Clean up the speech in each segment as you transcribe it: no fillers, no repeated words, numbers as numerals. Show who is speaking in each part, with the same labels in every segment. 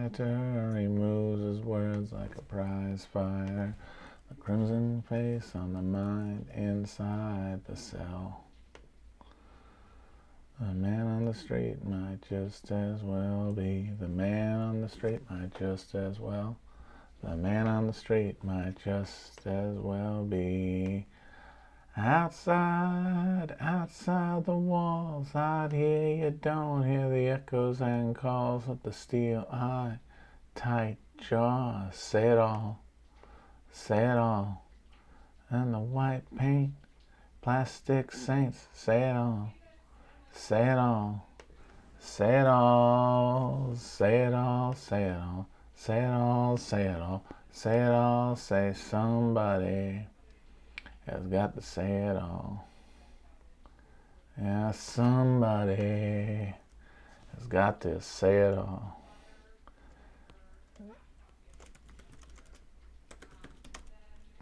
Speaker 1: fighter, he moves his words like a prize fighter. The crimson face on the mind inside the cell. The man on the street might just as well be. The man on the street might just as well. The man on the street might just as well be. Outside, outside the walls, out here you don't hear the echoes and calls of the steel eye, tight jaw. Say it all, say it all. And the white paint, plastic saints. Say it all, say it all, say it all, say it all, say it all, say it all, say it all, say it all. Say somebody has got to say it all. Yeah, somebody has got to say it all.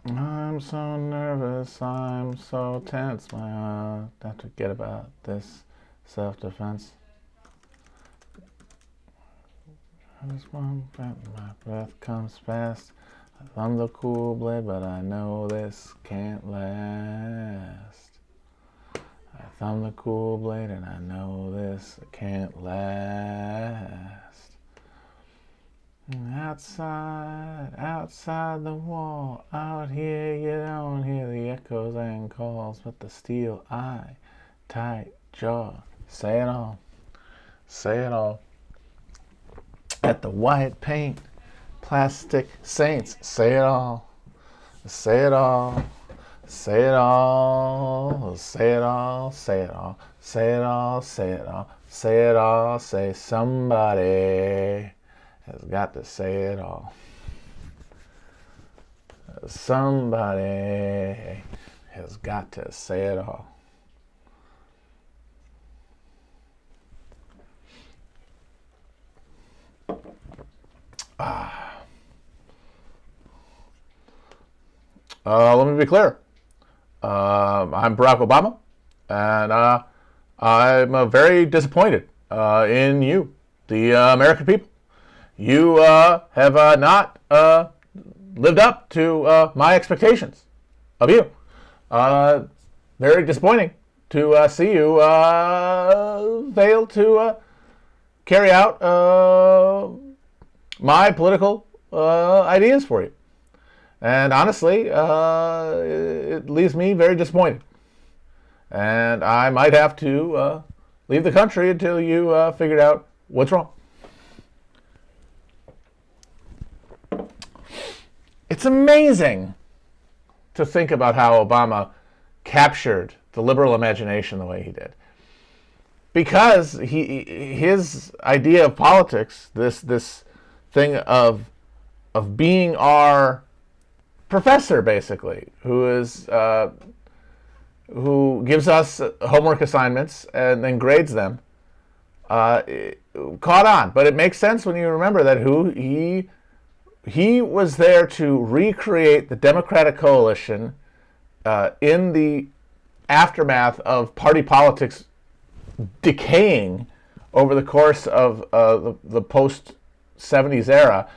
Speaker 1: I'm so nervous, I'm so tense, I have to forget about this self-defense. I just want that my breath comes fast. I thumb the cool blade, but I know this can't last. I thumb the cool blade, and I know this can't last. Outside, outside the wall, out here you don't hear the echoes and calls, but the steel eye, tight jaw. Say it all, say it all. At the white paint, plastic saints. Say it all, say it all, say it all, say it all, say it all, say it all, say it all, say it all. Say somebody has got to say it all. Somebody has got to say it all. Let me be clear. I'm Barack Obama, and I'm very disappointed in you, the American people. You have not lived up to my expectations of you. Very disappointing to see you fail to carry out my political ideas for you. And honestly, it leaves me very disappointed. And I might have to leave the country until you figured out what's wrong. It's amazing to think about how Obama captured the liberal imagination the way he did. Because his idea of politics, this thing of being our professor, basically, who gives us homework assignments and then grades them, caught on. But it makes sense when you remember that he was there to recreate the Democratic coalition in the aftermath of party politics decaying over the course of the post-70s era,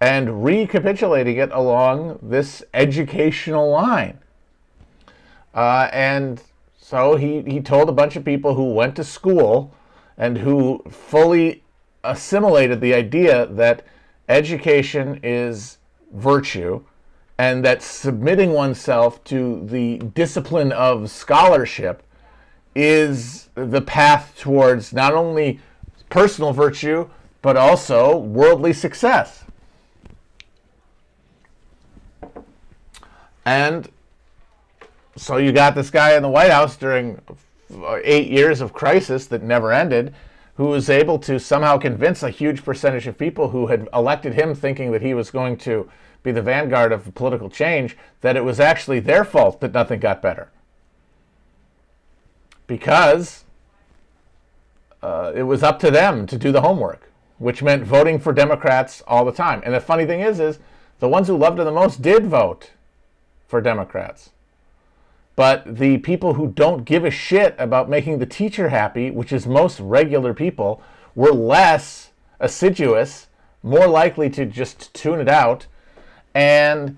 Speaker 1: and recapitulating it along this educational line. And so he told a bunch of people who went to school and who fully assimilated the idea that education is virtue and that submitting oneself to the discipline of scholarship is the path towards not only personal virtue, but also worldly success. And so you got this guy in the White House during 8 years of crisis that never ended, who was able to somehow convince a huge percentage of people who had elected him thinking that he was going to be the vanguard of political change, that it was actually their fault that nothing got better. Because it was up to them to do the homework, which meant voting for Democrats all the time. And the funny thing is the ones who loved it the most did vote for Democrats. But the people who don't give a shit about making the teacher happy, which is most regular people, were less assiduous more likely to just tune it out. And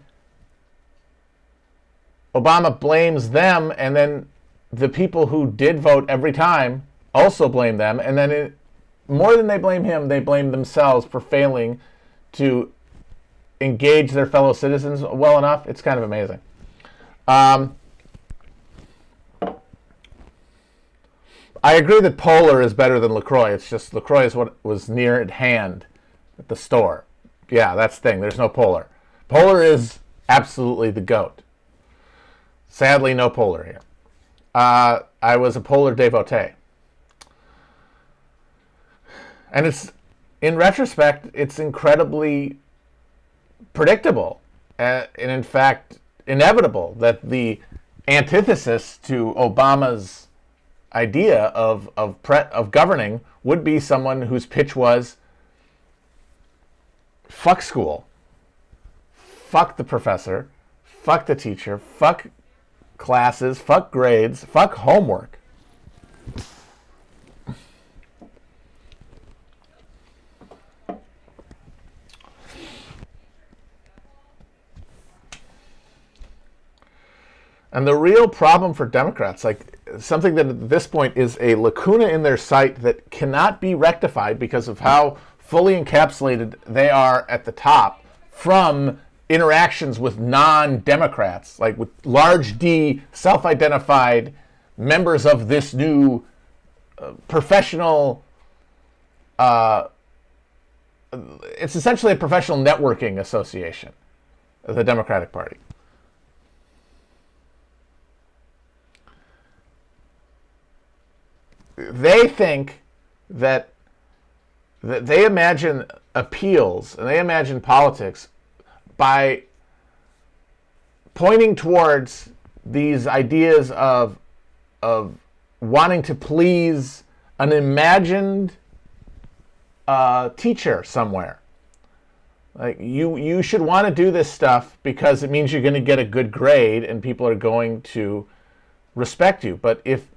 Speaker 1: Obama blames them, and then the people who did vote every time also blame them. And then more than they blame him, they blame themselves for failing to engage their fellow citizens well enough. It's kind of amazing. I agree that Polar is better than LaCroix. It's just LaCroix is what was near at hand at the store. Yeah, that's the thing. There's no Polar. Polar is absolutely the GOAT. Sadly, no Polar here. I was a Polar devotee. And it's, in retrospect, it's incredibly predictable and in fact inevitable that the antithesis to Obama's idea of governing would be someone whose pitch was fuck school, fuck the professor, fuck the teacher, fuck classes, fuck grades, fuck homework. And the real problem for Democrats, like something that at this point is a lacuna in their sight that cannot be rectified because of how fully encapsulated they are at the top from interactions with non-Democrats, like with large D self-identified members of this new professional, it's essentially a professional networking association, the Democratic Party. They think that they imagine appeals and they imagine politics by pointing towards these ideas of wanting to please an imagined teacher somewhere. Like you should want to do this stuff because it means you're going to get a good grade and people are going to respect you. But if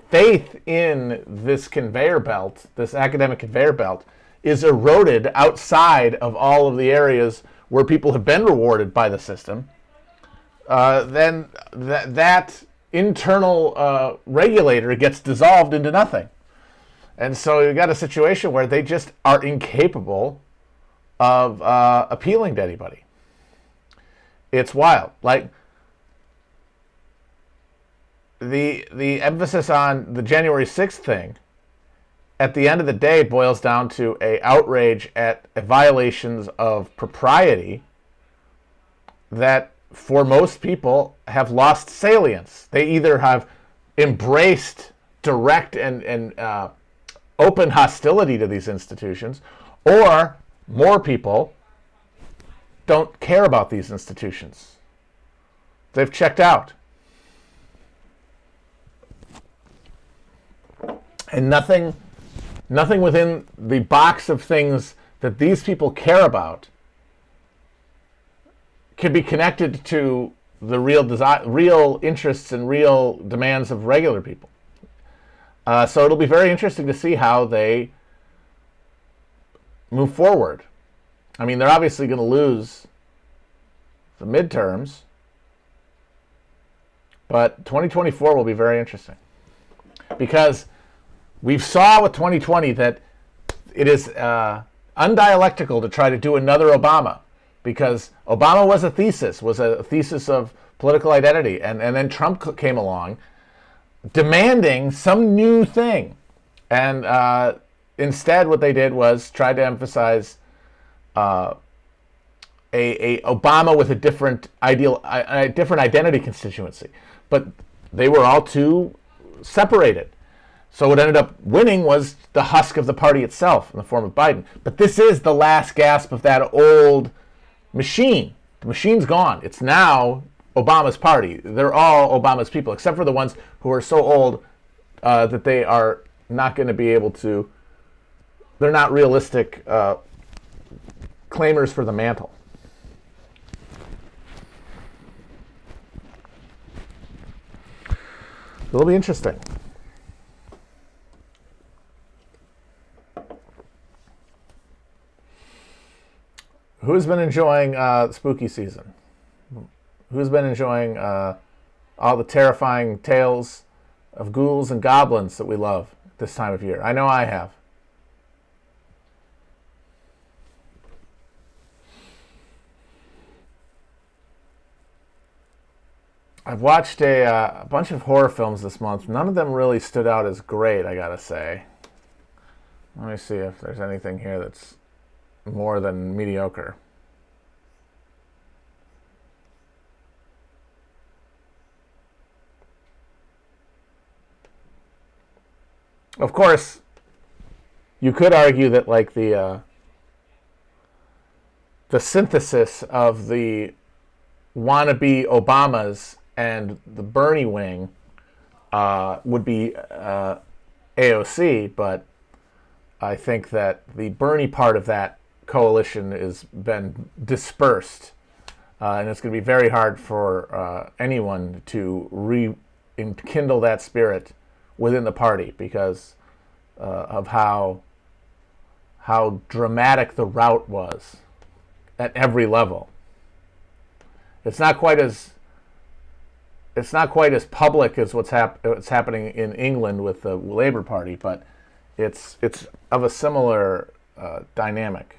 Speaker 1: faith in this conveyor belt, this academic conveyor belt, is eroded outside of all of the areas where people have been rewarded by the system, then that internal regulator gets dissolved into nothing. And so you've got a situation where they just are incapable of appealing to anybody. It's wild. Like, the emphasis on the January 6th thing, at the end of the day, boils down to a outrage at violations of propriety that, for most people, have lost salience. They either have embraced direct and open hostility to these institutions, or more people don't care about these institutions. They've checked out. And nothing within the box of things that these people care about can be connected to the real interests and real demands of regular people. So it'll be very interesting to see how they move forward. I mean, they're obviously going to lose the midterms, but 2024 will be very interesting because we've saw with 2020 that it is undialectical to try to do another Obama, because Obama was a thesis of political identity, and then Trump came along demanding some new thing. And instead what they did was try to emphasize a Obama with a different identity constituency. But they were all too separated. So what ended up winning was the husk of the party itself in the form of Biden. But this is the last gasp of that old machine. The machine's gone. It's now Obama's party. They're all Obama's people, except for the ones who are so old that they are not going to be able to, they're not realistic claimers for the mantle. It'll be interesting. Who's been enjoying spooky season? Who's been enjoying all the terrifying tales of ghouls and goblins that we love this time of year? I know I have. I've watched a bunch of horror films this month. None of them really stood out as great, I gotta say. Let me see if there's anything here that's more than mediocre. Of course, you could argue that like the synthesis of the wannabe Obamas and the Bernie wing would be AOC, but I think that the Bernie part of that coalition has been dispersed, and it's going to be very hard for anyone to rekindle that spirit within the party because of how dramatic the rout was at every level. It's not quite as public as what's happening in England with the Labour Party, but it's of a similar dynamic.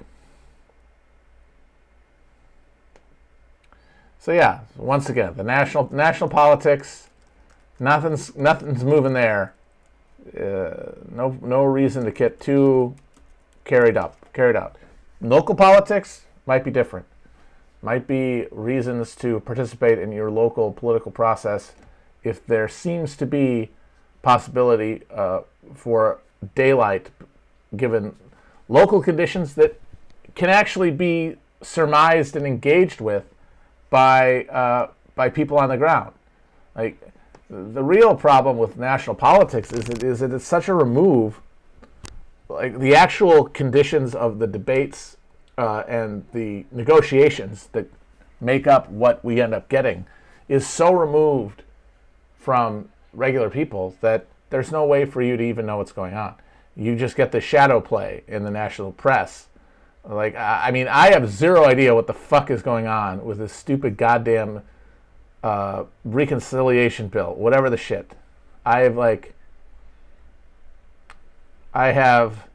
Speaker 1: So yeah, once again, the national politics, nothing's moving there. No reason to get too carried out. Local politics might be different. Might be reasons to participate in your local political process if there seems to be possibility for daylight given local conditions that can actually be surmised and engaged with by people on the ground. Like the real problem with national politics is that it's such a remove. Like the actual conditions of the debates and the negotiations that make up what we end up getting is so removed from regular people that there's no way for you to even know what's going on. You just get the shadow play in the national press. Like, I mean, I have zero idea what the fuck is going on with this stupid goddamn reconciliation bill, whatever the shit. I have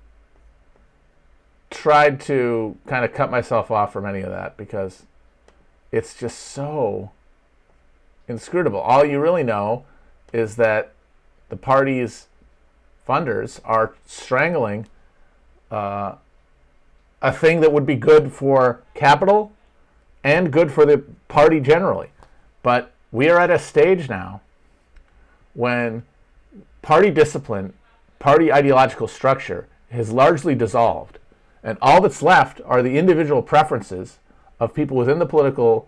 Speaker 1: tried to kind of cut myself off from any of that because it's just so inscrutable. All you really know is that the party's funders are strangling a thing that would be good for capital and good for the party generally. But we are at a stage now when party discipline, party ideological structure has largely dissolved. And all that's left are the individual preferences of people within the political,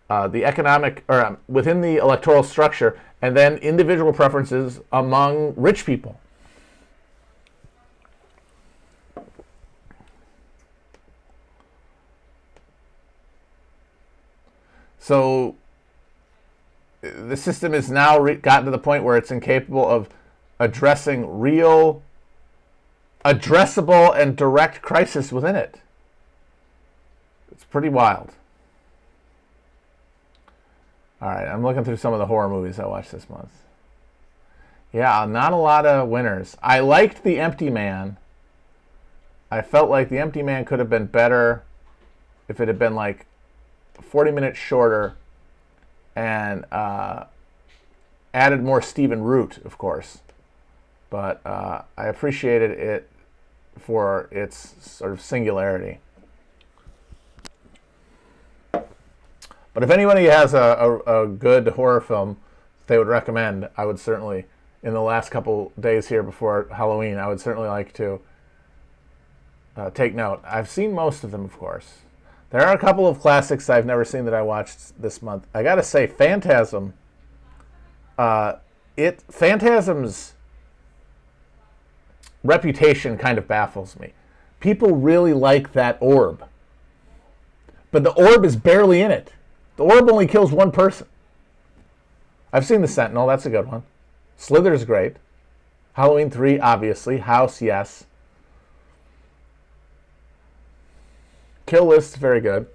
Speaker 1: the economic, or within the electoral structure, and then individual preferences among rich people. So the system is now gotten to the point where it's incapable of addressing real addressable and direct crisis within it. It's pretty wild. All right, I'm looking through some of the horror movies I watched this month. Yeah, not a lot of winners. I liked The Empty Man. I felt like The Empty Man could have been better if it had been like 40 minutes shorter and added more Stephen Root, of course. But I appreciated it for its sort of singularity. But if anybody has a good horror film they would recommend, I would certainly, in the last couple days here before Halloween, I would certainly like to take note. I've seen most of them, of course. There are a couple of classics I've never seen that I watched this month. I gotta say, Phantasm. Phantasm's reputation kind of baffles me. People really like that orb. But the orb is barely in it. The orb only kills one person. I've seen The Sentinel. That's a good one. Slither's great. Halloween 3, obviously. House, yes. Kill List, very good.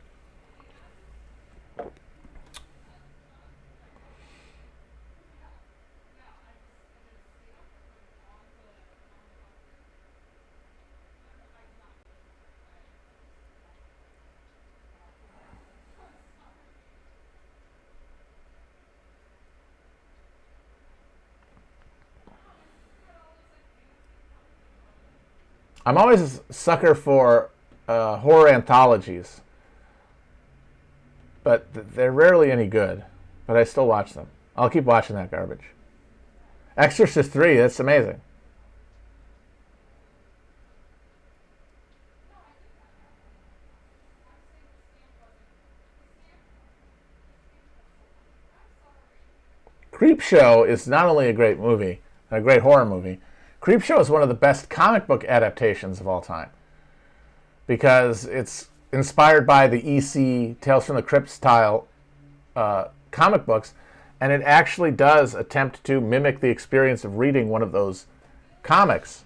Speaker 1: I'm always a sucker for horror anthologies, but they're rarely any good. But I still watch them. I'll keep watching that garbage. Exorcist 3, that's amazing. Creepshow is not only a great movie, a great horror movie. Creepshow is one of the best comic book adaptations of all time because it's inspired by the EC Tales from the Crypt style comic books, and it actually does attempt to mimic the experience of reading one of those comics.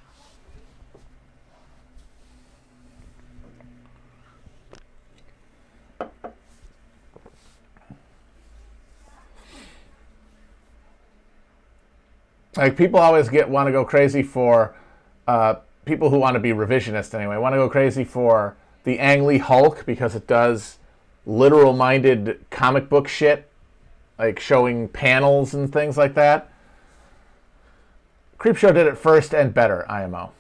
Speaker 1: Like, people always want to go crazy for people who want to be revisionist anyway, want to go crazy for the Ang Lee Hulk because it does literal-minded comic book shit, like showing panels and things like that. Creepshow did it first and better, IMO.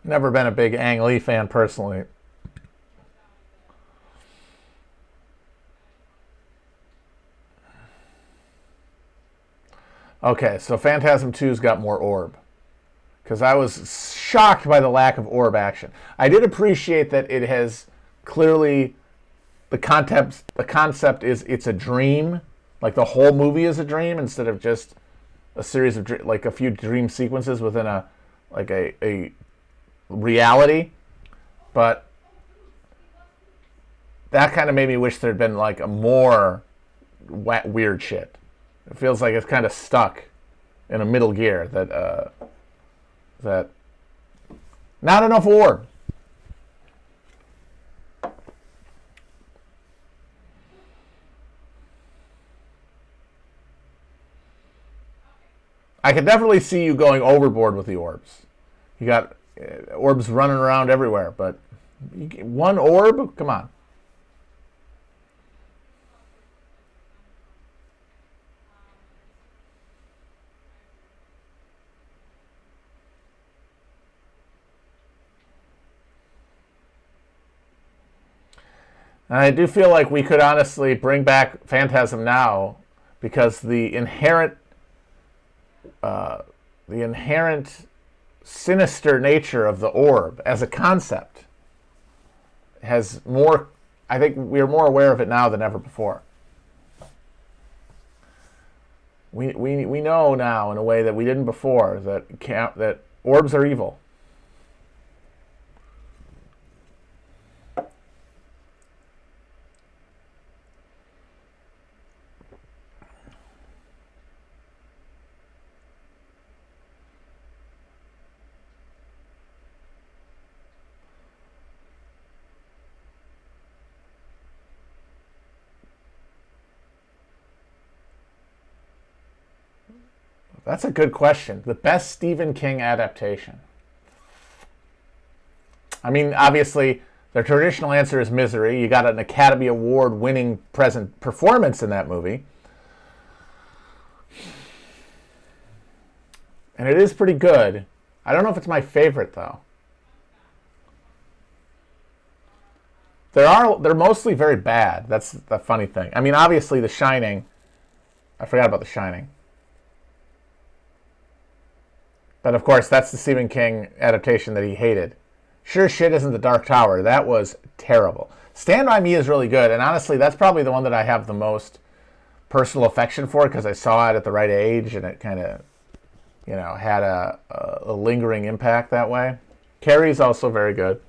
Speaker 1: Never been a big Ang Lee fan personally. Okay, so Phantasm 2's got more orb. Because I was shocked by the lack of orb action. I did appreciate that it has clearly, the concept is it's a dream. Like, the whole movie is a dream instead of just a series of, like, a few dream sequences within a reality. But that kind of made me wish there'd been like a more weird shit. It feels like it's kind of stuck in a middle gear that not enough orb. I could definitely see you going overboard with the orbs. You got orbs running around everywhere, but one orb? Come on. And I do feel like we could honestly bring back Phantasm now because the inherent sinister nature of the orb as a concept has more. I think we're more aware of it now than ever before. We know now in a way that we didn't before that orbs are evil. That's a good question. The best Stephen King adaptation. I mean, obviously, the traditional answer is Misery. You got an Academy Award-winning present performance in that movie. And it is pretty good. I don't know if it's my favorite, though. They're mostly very bad. That's the funny thing. I mean, obviously, The Shining. I forgot about The Shining. But of course, that's the Stephen King adaptation that he hated. Sure Shit Isn't the Dark Tower. That was terrible. Stand By Me is really good, and honestly, that's probably the one that I have the most personal affection for because I saw it at the right age and it kind of, had a lingering impact that way. Carrie's also very good.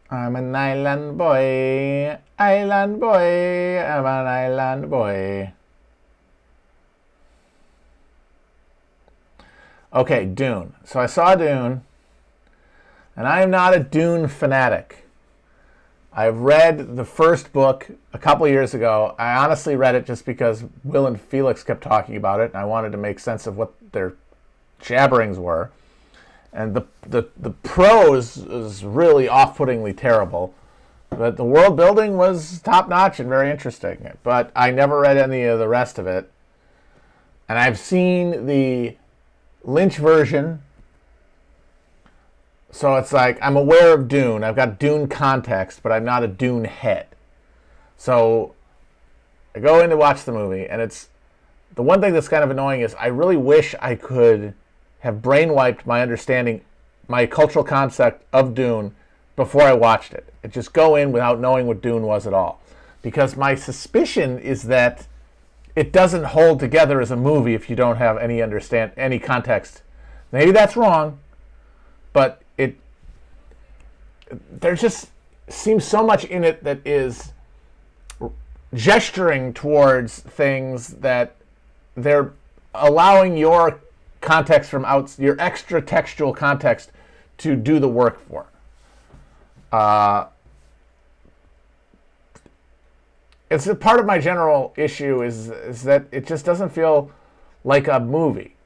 Speaker 1: I'm an island boy, I'm an island boy. Okay, Dune. So I saw Dune, and I am not a Dune fanatic. I've read the first book a couple years ago. I honestly read it just because Will and Felix kept talking about it, and I wanted to make sense of what their jabberings were. And the prose is really off-puttingly terrible, but the world building was top-notch and very interesting. But I never read any of the rest of it. And I've seen the Lynch version, so it's like I'm aware of Dune. I've got Dune context, but I'm not a Dune head. So I go in to watch the movie, and it's the one thing that's kind of annoying is I really wish I could have brainwiped my understanding, my cultural concept of Dune before I watched it. And just go in without knowing what Dune was at all. Because my suspicion is that it doesn't hold together as a movie if you don't have any context. Maybe that's wrong, but there just seems so much in it that is gesturing towards things that they're allowing your context from your extra textual context to do the work for. It's a part of my general issue is that it just doesn't feel like a movie.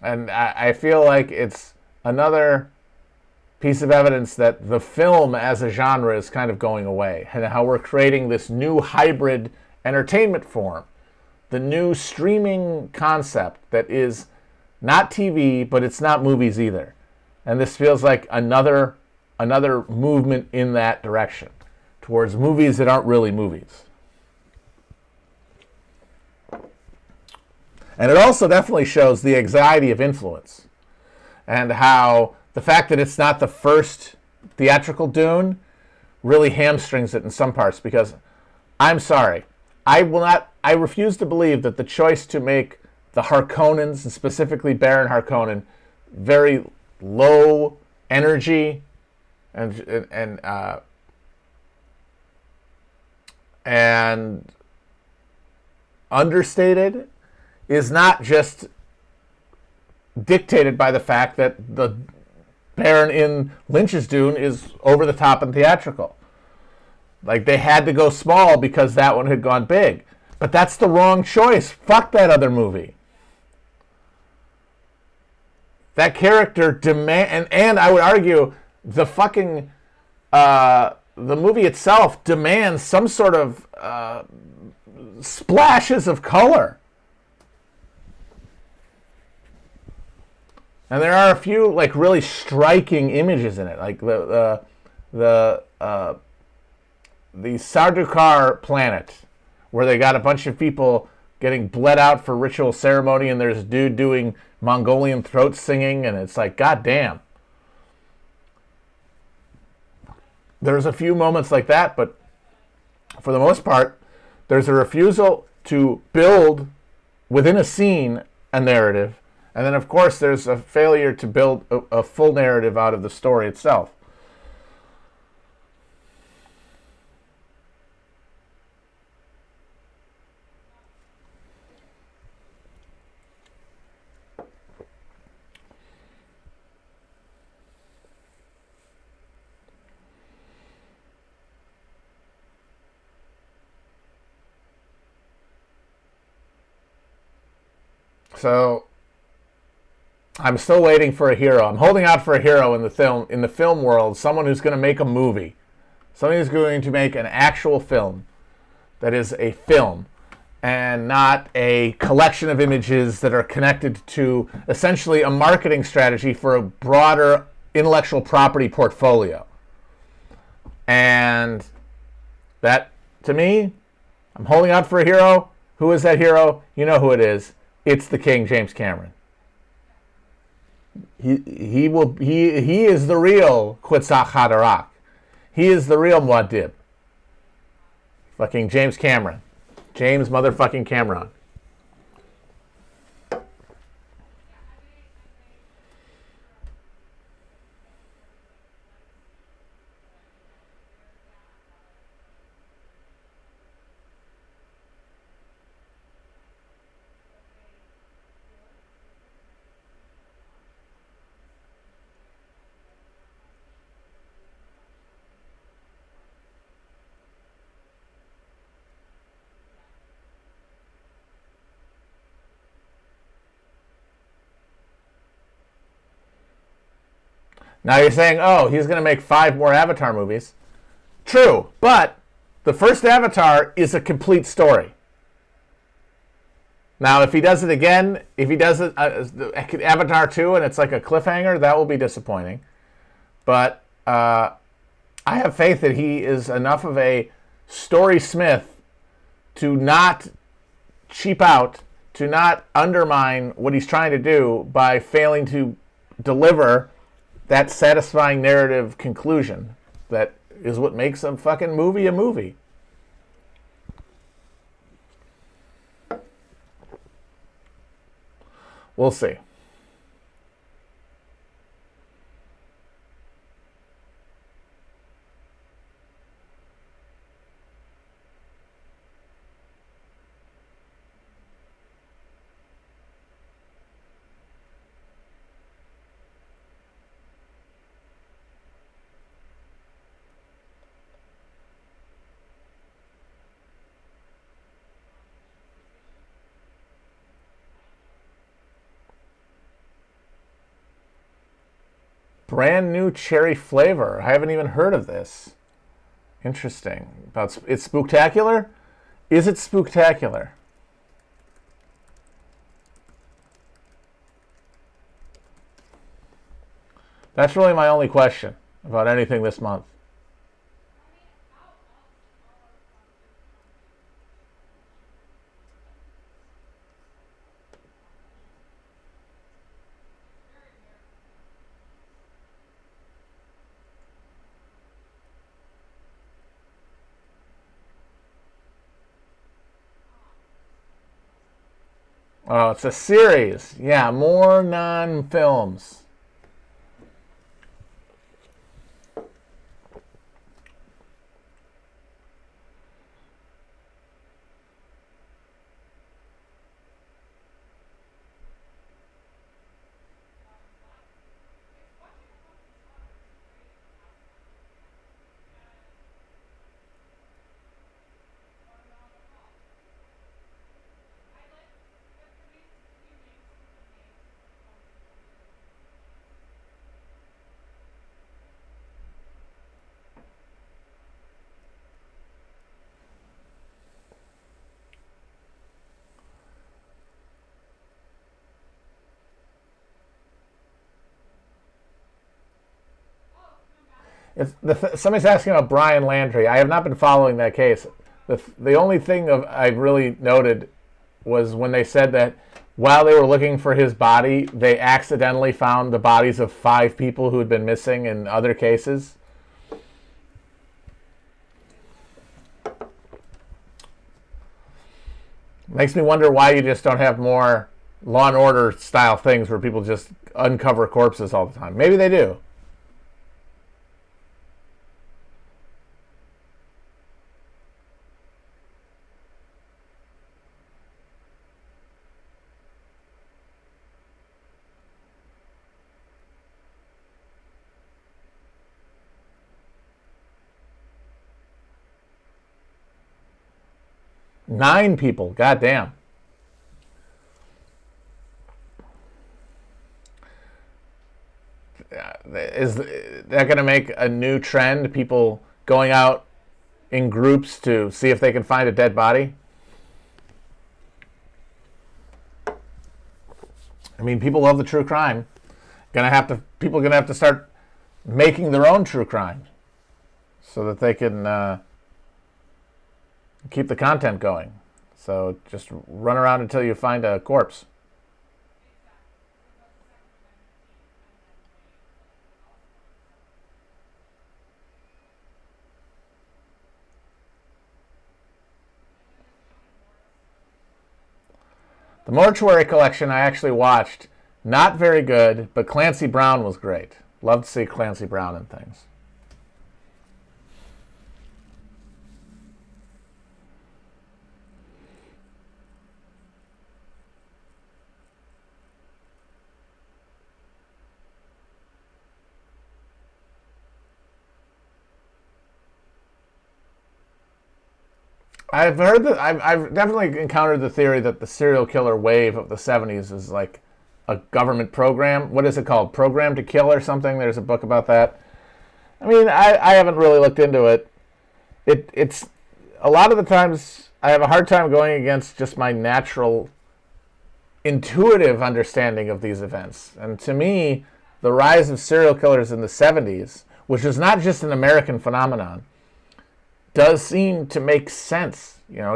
Speaker 1: And I feel like it's another piece of evidence that the film as a genre is kind of going away, and how we're creating this new hybrid entertainment form, the new streaming concept that is not TV, but it's not movies either. And this feels like another movement in that direction, towards movies that aren't really movies. And it also definitely shows the anxiety of influence, and how the fact that it's not the first theatrical Dune really hamstrings it in some parts, because I'm sorry, I refuse to believe that the choice to make the Harkonnens, and specifically Baron Harkonnen, very low energy and understated, is not just dictated by the fact that the Baron in Lynch's Dune is over the top and theatrical. Like, they had to go small because that one had gone big. But that's the wrong choice. Fuck that other movie. That character and I would argue the fucking the movie itself demands some sort of splashes of color. And there are a few like really striking images in it, like the Sardaukar planet, where they got a bunch of people getting bled out for ritual ceremony, and there's a dude doing Mongolian throat singing, and it's like, goddamn. There's a few moments like that, but for the most part, there's a refusal to build within a scene a narrative. And then, of course, there's a failure to build a full narrative out of the story itself. So I'm still waiting for a hero. I'm holding out for a hero in the film world, someone who's going to make a movie. Someone who's going to make an actual film that is a film and not a collection of images that are connected to essentially a marketing strategy for a broader intellectual property portfolio. And that, to me, I'm holding out for a hero. Who is that hero? You know who it is. It's the King, James Cameron. He is the real Kwitzhak Haderach. He is the real Muad'Dib. Fucking James Cameron. James motherfucking Cameron. Now you're saying, oh, he's going to make 5 more Avatar movies. True, but the first Avatar is a complete story. Now, if he does it again, if he does it Avatar 2 and it's like a cliffhanger, that will be disappointing. But I have faith that he is enough of a story smith to not cheap out, to not undermine what he's trying to do by failing to deliver that satisfying narrative conclusion that is what makes a fucking movie a movie. We'll see. Brand new cherry flavor. I haven't even heard of this. Interesting. It's spooktacular? Is it spooktacular? That's really my only question about anything this month. Oh, it's a series. Yeah, more non-films. Somebody's asking about Brian Landry. I have not been following that case. The only thing I really noted was when they said that while they were looking for his body, they accidentally found the bodies of 5 people who had been missing in other cases. Makes me wonder why you just don't have more Law and Order style things where people just uncover corpses all the time. Maybe they do. 9 people. Goddamn. Is that going to make a new trend? People going out in groups to see if they can find a dead body? I mean, people love the true crime. People are gonna have to start making their own true crime so that they can keep the content going. So just run around until you find a corpse. The Mortuary Collection I actually watched. Not very good, but Clancy Brown was great. Love to see Clancy Brown in things. I've heard that I've definitely encountered the theory that the serial killer wave of the 70s is like a government program. What is it called? Program to Kill or something? There's a book about that. I mean, I haven't really looked into it. It's a lot of the times I have a hard time going against just my natural intuitive understanding of these events. And to me, the rise of serial killers in the 70s, which is not just an American phenomenon, does seem to make sense. You know,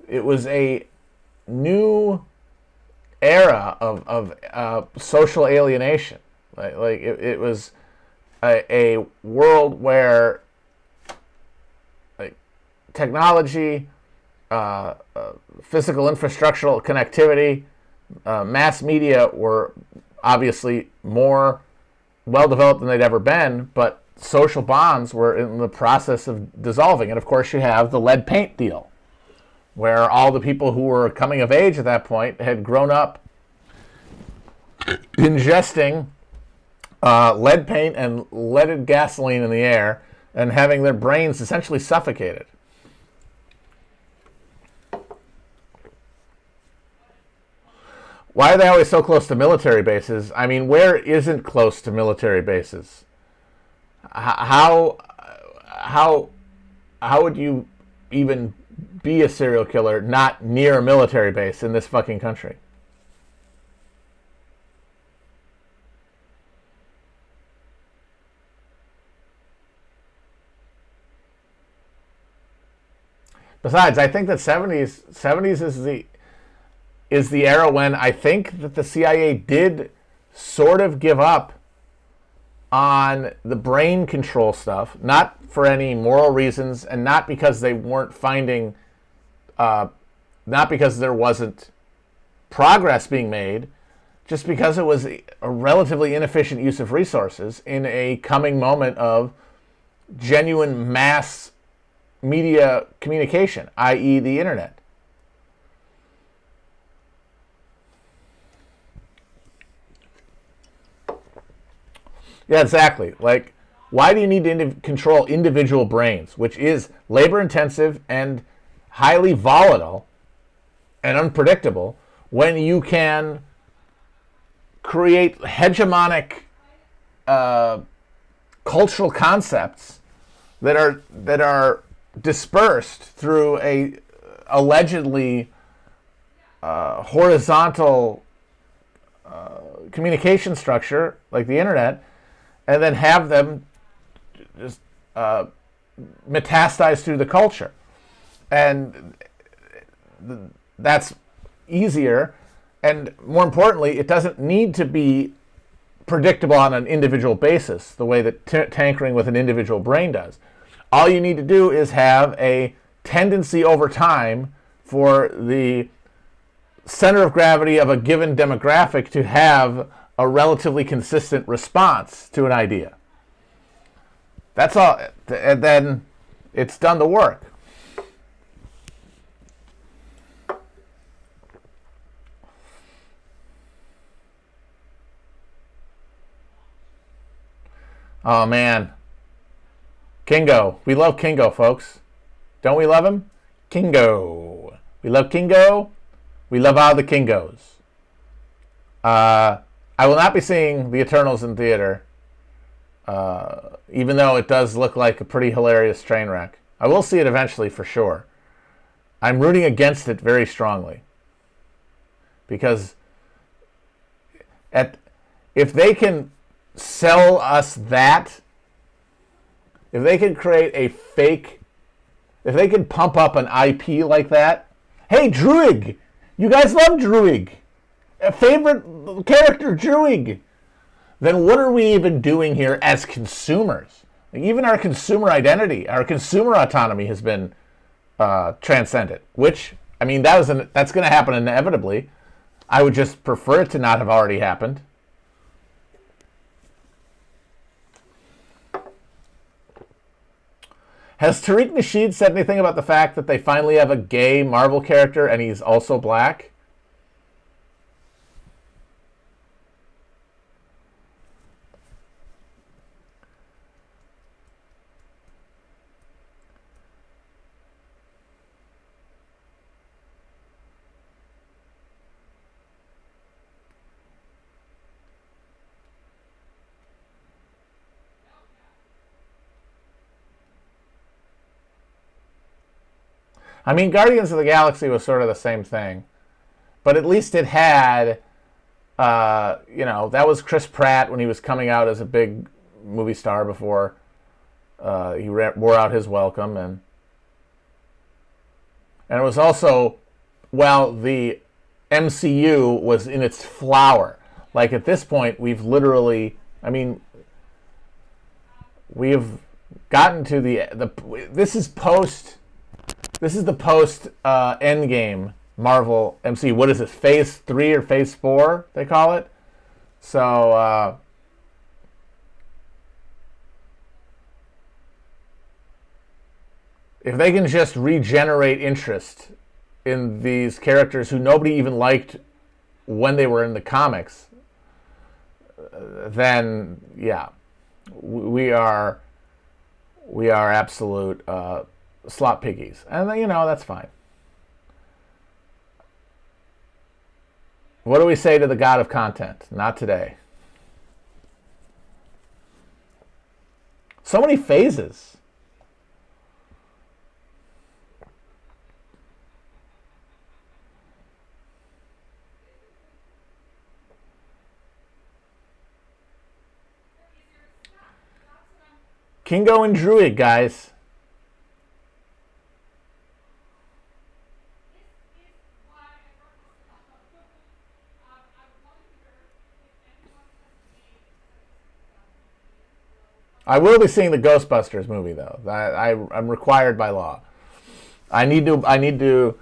Speaker 1: it was a new era of social alienation. Like it was a world where like technology, physical infrastructural connectivity, mass media were obviously more well developed than they'd ever been, but social bonds were in the process of dissolving. And of course, you have the lead paint deal, where all the people who were coming of age at that point had grown up ingesting lead paint and leaded gasoline in the air and having their brains essentially suffocated. Why are they always so close to military bases? I mean, where isn't close to military bases? How would you even be a serial killer not near a military base in this fucking country? Besides, I think that 70s is the era when I think that the CIA did sort of give up on the brain control stuff, not for any moral reasons, and not because they weren't finding, not because there wasn't progress being made, just because it was a relatively inefficient use of resources in a coming moment of genuine mass media communication, i.e. the internet. Yeah, exactly. Like, why do you need to control individual brains, which is labor-intensive and highly volatile and unpredictable, when you can create hegemonic cultural concepts that are dispersed through a allegedly horizontal communication structure like the internet, and then have them just metastasize through the culture. And that's easier. And more importantly, it doesn't need to be predictable on an individual basis the way that tankering with an individual brain does. All you need to do is have a tendency over time for the center of gravity of a given demographic to have a relatively consistent response to an idea. That's all. And then it's done the work. Oh, man. Kingo. We love Kingo, folks. Don't we love him? Kingo. We love Kingo. We love all the Kingos. I will not be seeing The Eternals in theater, even though it does look like a pretty hilarious train wreck. I will see it eventually for sure. I'm rooting against it very strongly. Because if they can sell us that, if they can create a fake, if they can pump up an IP like that, hey, Druig! You guys love Druig! A favorite character, Druig! Then what are we even doing here as consumers? Like, even our consumer identity, our consumer autonomy has been transcended. Which, I mean, that's going to happen inevitably. I would just prefer it to not have already happened. Has Tariq Nasheed said anything about the fact that they finally have a gay Marvel character and he's also black? I mean, Guardians of the Galaxy was sort of the same thing, but at least it had, that was Chris Pratt when he was coming out as a big movie star before he wore out his welcome, and it was also, well, the MCU was in its flower. Like at this point, we've literally, I mean, we've gotten to this is the post Endgame Marvel MCU. What is this, Phase 3 or Phase 4 they call it? So if they can just regenerate interest in these characters who nobody even liked when they were in the comics, then yeah, we are absolute slot piggies, and that's fine. What do we say to the god of content? Not today. So many phases. Kingo and Druid, guys. I will be seeing the Ghostbusters movie, though. I'm required by law. I need to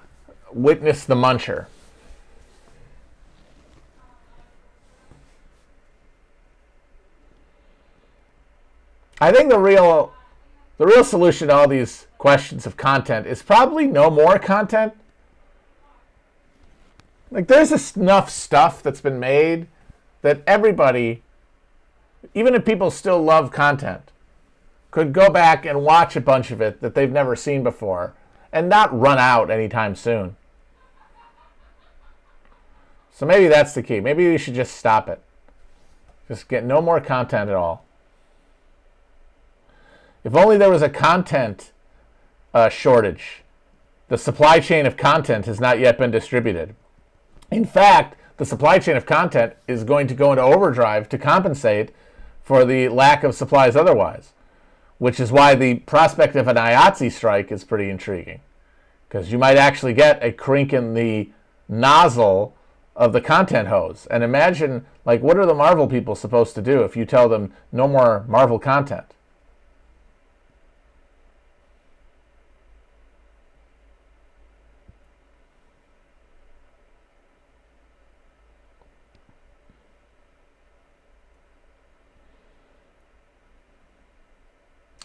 Speaker 1: witness the Muncher. I think the real solution to all these questions of content is probably no more content. Like, there's enough stuff that's been made that everybody, even if people still love content, could go back and watch a bunch of it that they've never seen before and not run out anytime soon. So maybe that's the key. Maybe we should just stop it. Just get no more content at all. If only there was a content shortage. The supply chain of content has not yet been distributed. In fact, the supply chain of content is going to go into overdrive to compensate for the lack of supplies otherwise, which is why the prospect of an IATSE strike is pretty intriguing, because you might actually get a crink in the nozzle of the content hose. And imagine, like, what are the Marvel people supposed to do if you tell them no more Marvel content?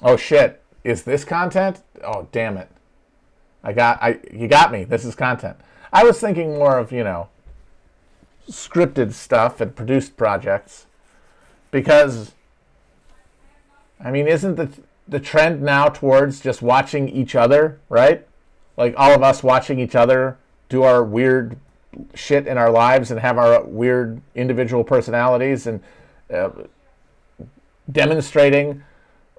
Speaker 1: Oh shit, is this content? Oh damn it. You got me. This is content. I was thinking more of, scripted stuff and produced projects, because I mean, isn't the trend now towards just watching each other, right? Like all of us watching each other do our weird shit in our lives and have our weird individual personalities and demonstrating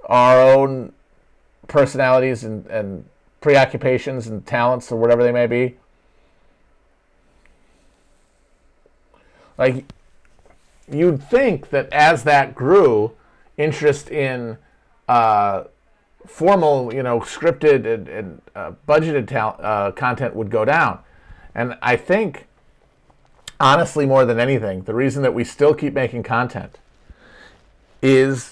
Speaker 1: our own personalities and preoccupations and talents or whatever they may be. Like, you'd think that as that grew, interest in formal, scripted and budgeted content would go down. And I think, honestly, more than anything, the reason that we still keep making content is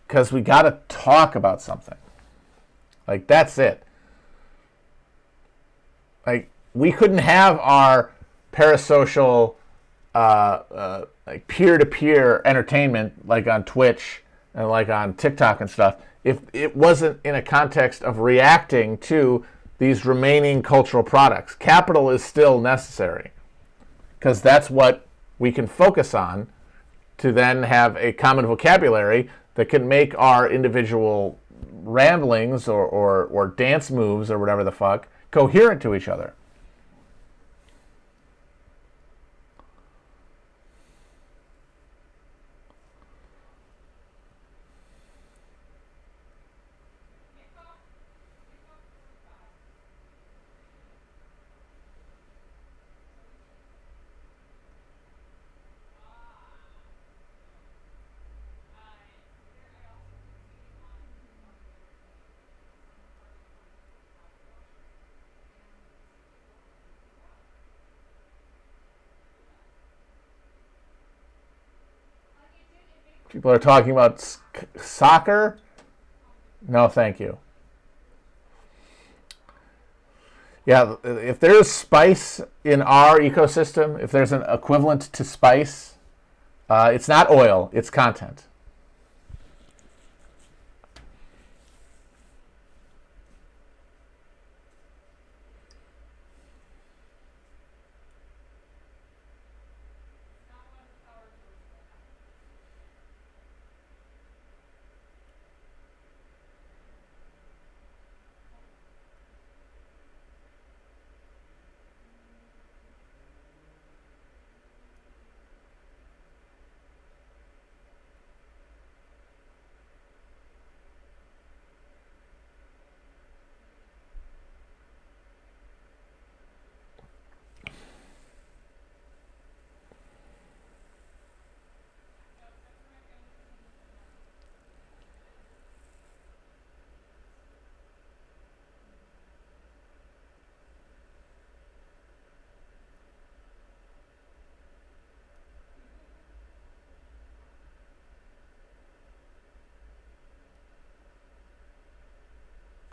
Speaker 1: because we got to talk about something. Like, that's it. Like, we couldn't have our parasocial, like peer-to-peer entertainment, like on Twitch and like on TikTok and stuff, if it wasn't in a context of reacting to these remaining cultural products. Capital is still necessary, because that's what we can focus on to then have a common vocabulary that can make our individual ramblings or dance moves or whatever the fuck coherent to each other. People are talking about soccer. No, thank you. Yeah, if there's spice in our ecosystem, if there's an equivalent to spice, it's not oil, it's content.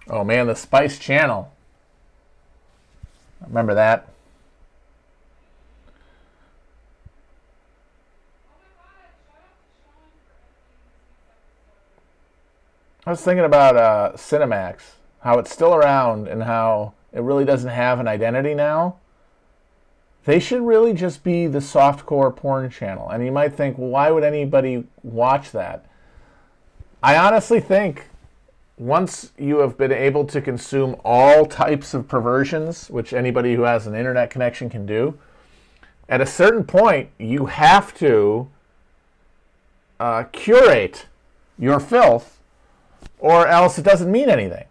Speaker 1: Oh man, the Spice Channel. Remember that? I was thinking about Cinemax, how it's still around and how it really doesn't have an identity now. They should really just be the softcore porn channel. And you might think, well, why would anybody watch that? I honestly think once you have been able to consume all types of perversions, which anybody who has an internet connection can do, at a certain point, you have to curate your filth, or else it doesn't mean anything.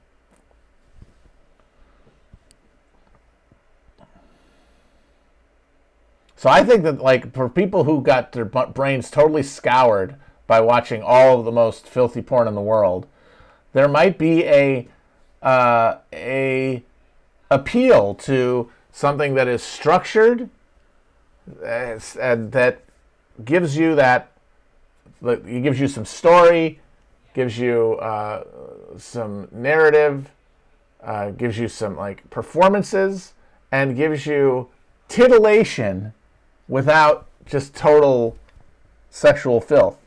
Speaker 1: So I think that, like, for people who got their brains totally scoured by watching all of the most filthy porn in the world, there might be a appeal to something that is structured and that gives you some story, gives you some narrative, gives you some like performances, and gives you titillation without just total sexual filth.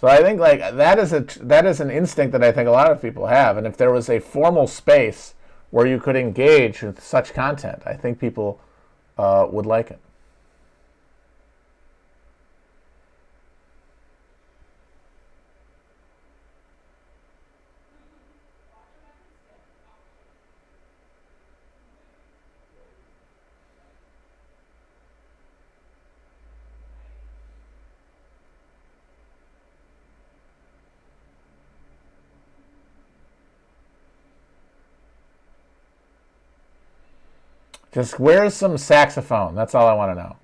Speaker 1: So I think like that is an instinct that I think a lot of people have, and if there was a formal space where you could engage with such content, I think people would like it. Just where's some saxophone? That's all I want to know.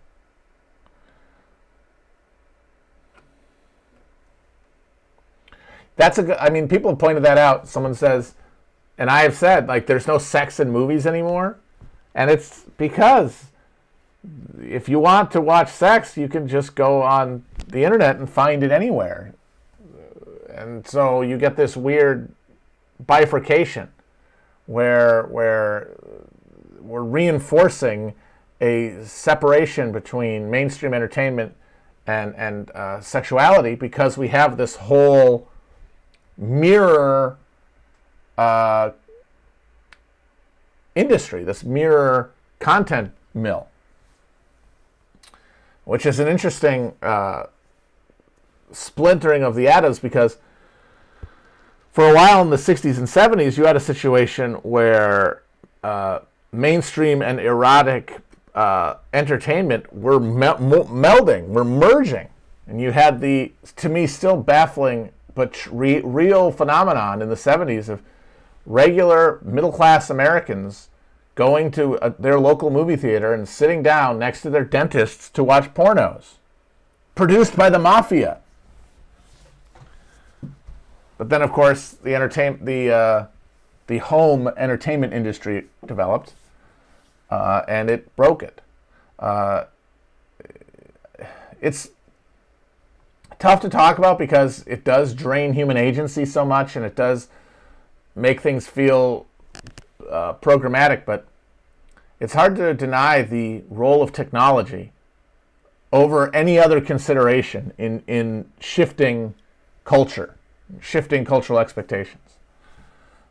Speaker 1: That's a good, I mean, people have pointed that out. Someone says, and I have said, like, there's no sex in movies anymore. And it's because if you want to watch sex, you can just go on the internet and find it anywhere. And so you get this weird bifurcation where we're reinforcing a separation between mainstream entertainment and sexuality, because we have this whole mirror industry, this mirror content mill, which is an interesting splintering of the atoms, because for a while in the 60s and 70s, you had a situation where mainstream and erotic entertainment were melding, were merging. And you had the, to me, still baffling but real phenomenon in the 70s of regular middle-class Americans going to their local movie theater and sitting down next to their dentists to watch pornos produced by the mafia. But then, of course, the home entertainment industry developed, and it broke it. It's tough to talk about because it does drain human agency so much, and it does make things feel programmatic, but it's hard to deny the role of technology over any other consideration in shifting culture, shifting cultural expectations.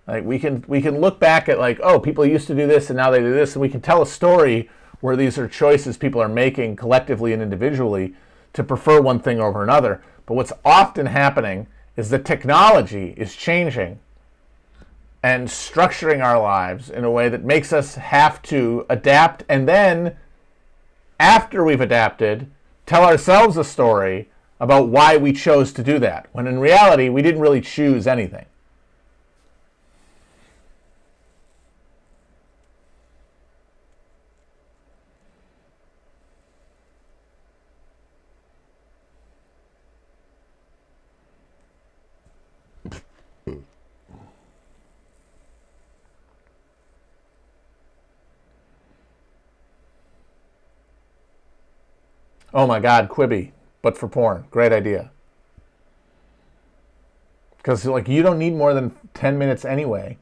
Speaker 1: Like we can look back at like, oh, people used to do this and now they do this, and we can tell a story where these are choices people are making collectively and individually to prefer one thing over another. But what's often happening is that technology is changing and structuring our lives in a way that makes us have to adapt, and then after we've adapted, tell ourselves a story about why we chose to do that, when in reality we didn't really choose anything. Oh my God, Quibi, but for porn. Great idea. Because like you don't need more than 10 minutes anyway.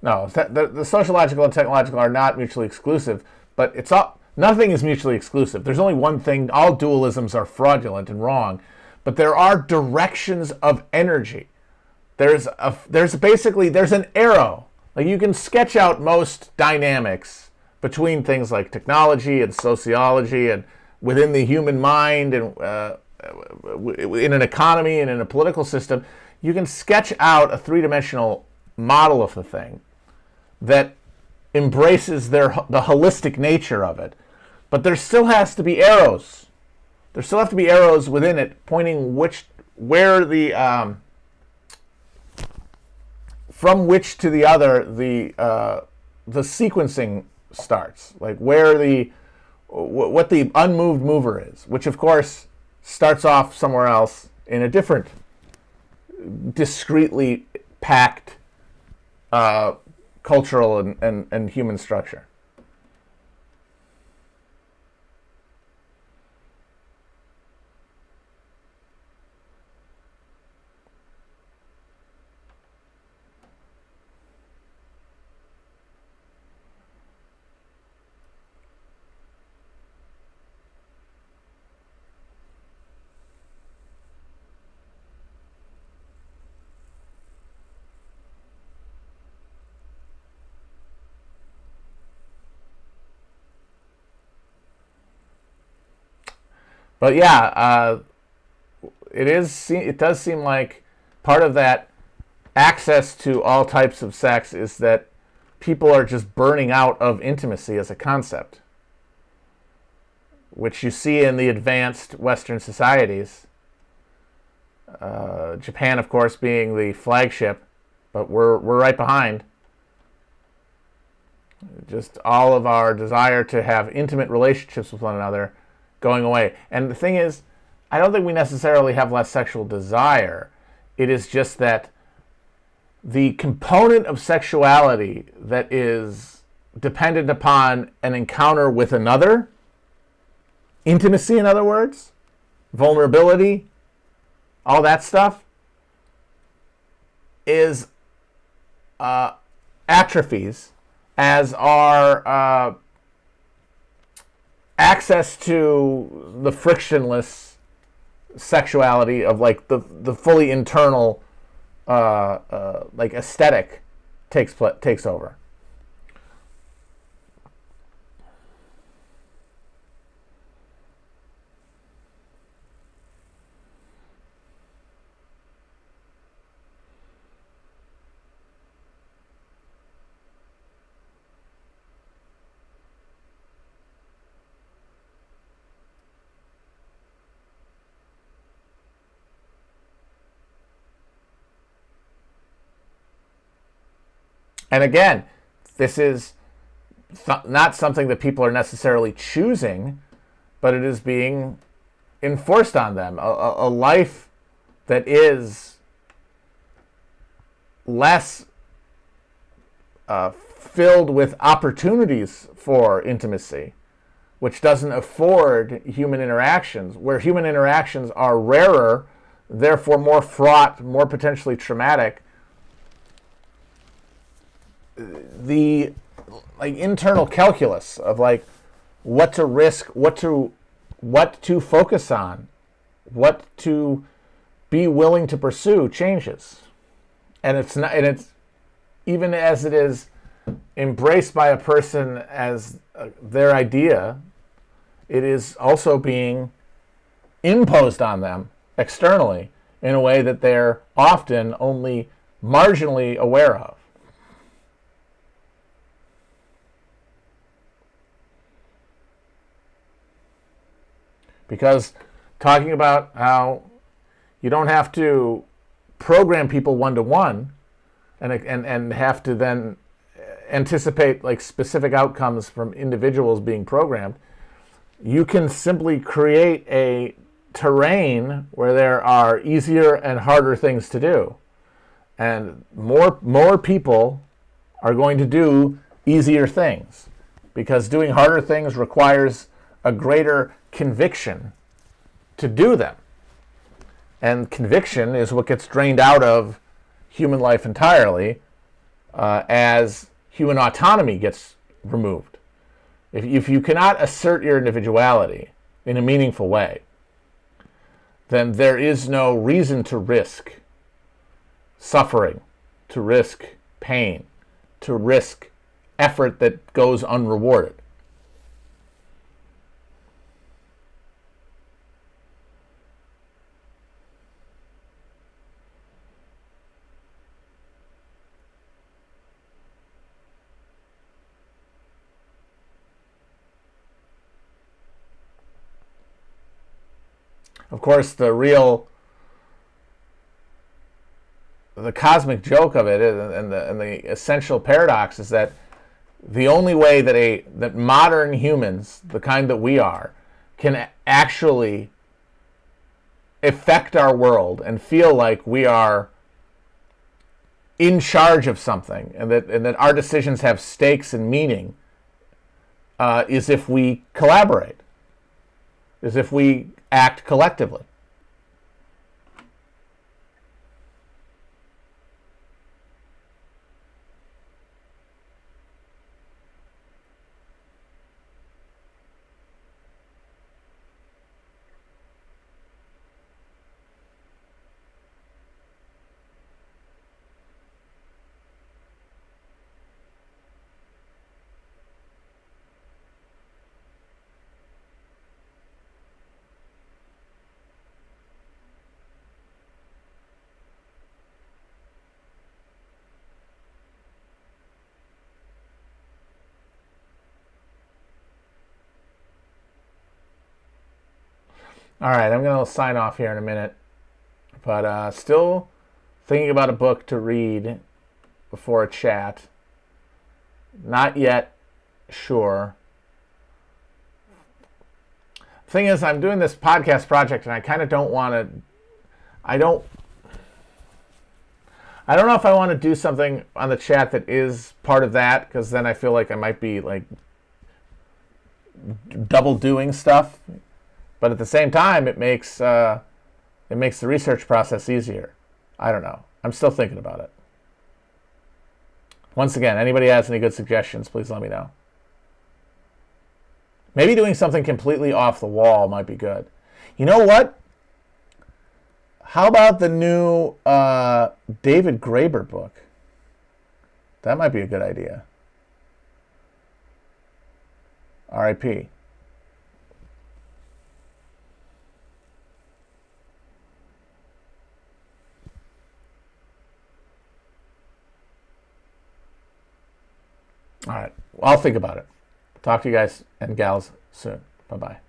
Speaker 1: No, the sociological and technological are not mutually exclusive, but nothing is mutually exclusive. There's only one thing. All dualisms are fraudulent and wrong, but there are directions of energy. There's an arrow. Like you can sketch out most dynamics between things like technology and sociology and within the human mind and in an economy and in a political system. You can sketch out a three-dimensional model of the thing that embraces the holistic nature of it. But there still has to be arrows. There still have to be arrows within it pointing where the from which to the other the sequencing starts, like what the unmoved mover is, which of course starts off somewhere else in a different, discretely packed cultural and human structure. But yeah, it does seem like part of that access to all types of sex is that people are just burning out of intimacy as a concept, which you see in the advanced Western societies. Japan, of course, being the flagship, but we're right behind. Just all of our desire to have intimate relationships with one another going away. And the thing is, I don't think we necessarily have less sexual desire. It is just that the component of sexuality that is dependent upon an encounter with another, intimacy in other words, vulnerability, all that stuff, is atrophies as our access to the frictionless sexuality of like the fully internal like aesthetic takes over. And again, this is not something that people are necessarily choosing, but it is being enforced on them, a life that is less filled with opportunities for intimacy, which doesn't afford human interactions, where human interactions are rarer, therefore more fraught, more potentially traumatic. The internal calculus of what to risk, what to focus on, what to be willing to pursue changes. And it's even as it is embraced by a person as their idea, it is also being imposed on them externally in a way that they're often only marginally aware of. Because talking about how you don't have to program people one-to-one and have to then anticipate specific outcomes from individuals being programmed, you can simply create a terrain where there are easier and harder things to do. And more people are going to do easier things, because doing harder things requires a greater conviction to do them. And conviction is what gets drained out of human life entirely as human autonomy gets removed. If you cannot assert your individuality in a meaningful way, then there is no reason to risk suffering, to risk pain, to risk effort that goes unrewarded. Of course, the cosmic joke of it and the essential paradox is that the only way that modern humans, the kind that we are, can actually affect our world and feel like we are in charge of something and that our decisions have stakes and meaning is if we collaborate, is if we act collectively. All right, I'm going to sign off here in a minute, but still thinking about a book to read before a chat. Not yet sure. Thing is, I'm doing this podcast project, and I kind of don't want to. I don't know if I want to do something on the chat that is part of that, because then I feel like I might be double doing stuff. But at the same time, it makes the research process easier. I don't know. I'm still thinking about it. Once again, anybody has any good suggestions, please let me know. Maybe doing something completely off the wall might be good. You know what? How about the new David Graeber book? That might be a good idea. R.I.P. All right. Well, I'll think about it. Talk to you guys and gals soon. Bye-bye.